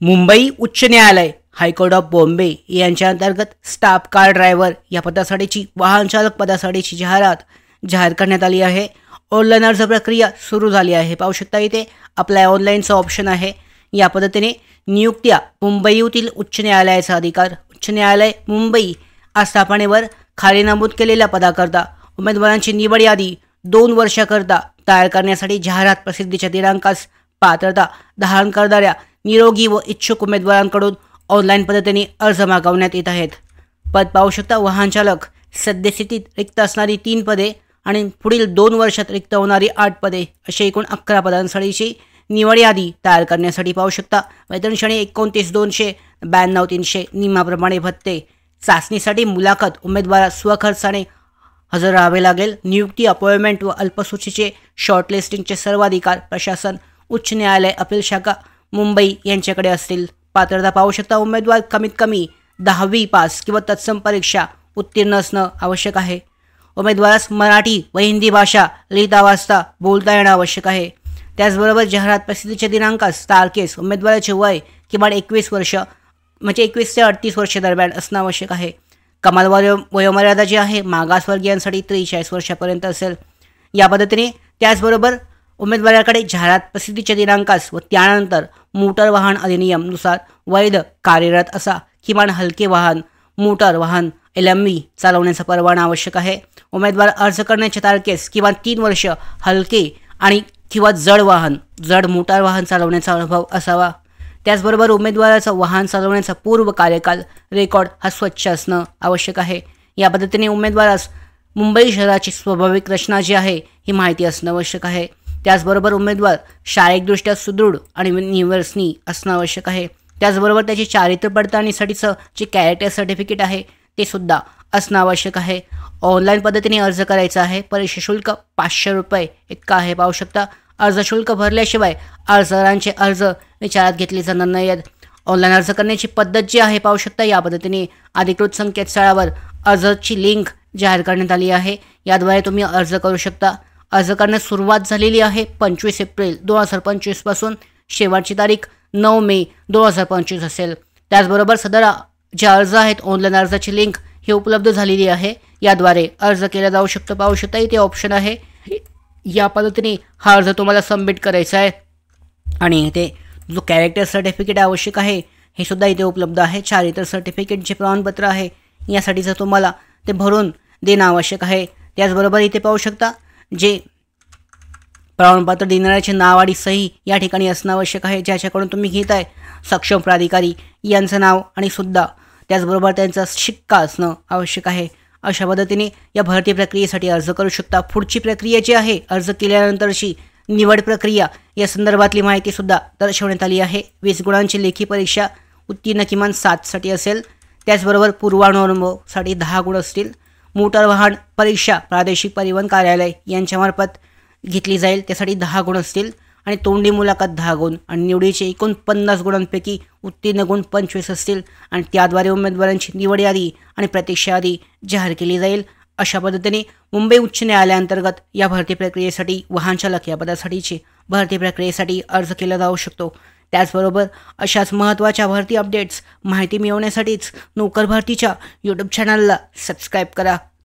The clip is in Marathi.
मुंबई उच्च न्यायालय हायकोर्ट ऑफ बॉम्बे यांच्या अंतर्गत स्टाफ कार ड्रायव्हर या पदासाठीची वाहन चालक पदासाठीची जाहिरात जाहीर करण्यात आली आहे। ऑनलाईन अर्ज प्रक्रिया सुरू झाली आहे। पाहू शकता इथे अप्लाय ऑनलाईनचा ऑप्शन आहे। या पद्धतीने नियुक्त्या मुंबईतील उच्च न्यायालयाचा अधिकार उच्च न्यायालय मुंबई आस्थापनेवर खाली नमूद केलेल्या पदाकरता उमेदवारांची निवड यादी 2 वर्षाकरता तयार करण्यासाठी जाहिरात प्रसिद्धीच्या दिनांकास पात्रता धारण करणाऱ्या निरोगी व इच्छुक उमेदवारांकडून ऑनलाईन पद्धतीने अर्ज मागवण्यात येत आहेत। पद पाहू शकता वाहन चालक, सद्यस्थितीत रिक्त असणारी 3 पदे आणि पुढील 2 वर्षात रिक्त होणारी 8 पदे असे एकूण 11 पदांसाठीची निवड यादी तयार करण्यासाठी पाहू शकता वेतन श्रेणी 29,200 92,300 नियमाप्रमाणे भत्ते। चाचणीसाठी मुलाखत उमेदवारास स्वखर्चाने हजर राहावे लागेल। नियुक्ती अपॉइंटमेंट व अल्पसूचीचे शॉर्टलिस्टिंगचे सर्व अधिकार प्रशासन उच्च न्यायालय अपील शाखा मुंबई यांच्याकडे असतील। पात्रता पाहू शकता उमेदवार कमीत कमी 10वी पास किंवा तत्सम परीक्षा उत्तीर्ण असणं आवश्यक आहे। उमेदवारास मराठी व हिंदी भाषा लिहिता वाचता बोलता येणं आवश्यक आहे। त्याचबरोबर जाहिरात प्रसिद्धीच्या दिनांकास तारखेस उमेदवाराचे वय किमान 21 वर्ष म्हणजे 21 ते 38 वर्ष दरम्यान असणं आवश्यक आहे। कमाल वयोमर्यादा जी आहे मागासवर्गीयांसाठी 43 वर्षापर्यंत असेल। या पद्धतीने त्याचबरोबर उमेदवाराकडे जाहिरात प्रसिद्धीच्या दिनांकास व त्यानंतर मोटर वाहन अधिनियमनुसार वैध कार्यरत असा किमान हलके वाहन मोटर वाहन LMV चालवण्याचा परवाना आवश्यक आहे। उमेदवार अर्ज करण्याच्या तारखेस किमान 3 वर्ष हलके आणि किंवा जड मोटार वाहन चालवण्याचा अनुभव असावा। त्याचबरोबर उमेदवाराचा वाहन चालवण्याचा पूर्व कार्यकाल रेकॉर्ड हा स्वच्छ असणं आवश्यक आहे। या पद्धतीने उमेदवारास मुंबई शहराची स्वाभाविक रचना जी आहे ही माहिती असणं आवश्यक आहे। त्याचबरोबर उमेदवार शारीरिकदृष्ट्या सुदृढ आणि निवसनी असणं आवश्यक आहे। त्याचबरोबर त्याची चारित्र्य पडताळणीसाठीचं जे कॅरेक्टर सर्टिफिकेट आहे ते सुद्धा असणं आवश्यक आहे। ऑनलाईन पद्धतीने अर्ज करायचा आहे। परीक्षा शुल्क 500 रुपये इतका आहे। पाहू शकता अर्ज शुल्क भरल्याशिवाय अर्जदारांचे अर्ज विचारात घेतले जाणार नाहीत। ऑनलाईन अर्ज करण्याची पद्धत जी आहे पाहू शकता या पद्धतीने अधिकृत संकेतस्थळावर अर्जाची लिंक जाहीर करण्यात आली आहे। याद्वारे तुम्ही अर्ज करू शकता। अर्ज करण्यास सुरुवात झालेली आहे 25 एप्रिल 2025 पासून। शेवटची तारीख 9 मे 2025 असेल। त्याचबरोबर सदर जे अर्ज आहेत ऑनलाईन अर्जाची लिंक ही उपलब्ध झालेली आहे। याद्वारे अर्ज केला जाऊ शकतो। पाहू शकता इथे ऑप्शन आहे। या पद्धतीने हा अर्ज तुम्हाला सबमिट करायचा आहे आणि इथे जो कॅरेक्टर सर्टिफिकेट आवश्यक आहे हे सुद्धा इथे उपलब्ध आहे। चारित्र्य सर्टिफिकेटचे प्रमाणपत्र आहे यासाठीचं तुम्हाला ते भरून देणं आवश्यक आहे। त्याचबरोबर इथे पाहू शकता जे प्रमाणपत्र देणाऱ्याचे नाव आणि सही या ठिकाणी असणं आवश्यक आहे। ज्याच्याकडून तुम्ही घेताय सक्षम प्राधिकारी यांचं नाव आणि सुद्धा त्याचबरोबर त्यांचा शिक्का असणं आवश्यक आहे। अशा पद्धतीने या भरती प्रक्रियेसाठी अर्ज करू शकता। पुढची प्रक्रिया जी आहे अर्ज केल्यानंतरची निवड प्रक्रिया या संदर्भातली माहिती सुद्धा दर्शवण्यात आली आहे। 20 गुणांची लेखी परीक्षा उत्तीर्ण किमान 7 साठी असेल। त्याचबरोबर पूर्वानुभवासाठी 10 गुण असतील। मोटार वाहन परीक्षा प्रादेशिक परिवहन कार्यालय यांच्यामार्फत घेतली जाईल त्यासाठी 10 गुण असतील आणि तोंडी मुलाखत 10 गुण आणि निवडीचे एकूण 50 गुणांपैकी उत्तीर्ण गुण 25 असतील आणि त्याद्वारे उमेदवारांची निवड यादी आणि प्रतीक्षा यादी जाहीर केली जाईल। अशा पद्धतीने मुंबई उच्च न्यायालयाअंतर्गत या भरती प्रक्रियेसाठी वाहन चालक या पदासाठीची भरती प्रक्रियेसाठी अर्ज केला जाऊ शकतो। त्याचबरोबर अशाच महत्त्वाच्या भरती अपडेट्स माहिती मिळवण्यासाठीच नोकर भरतीच्या YouTube चॅनलला सबस्क्राईब करा।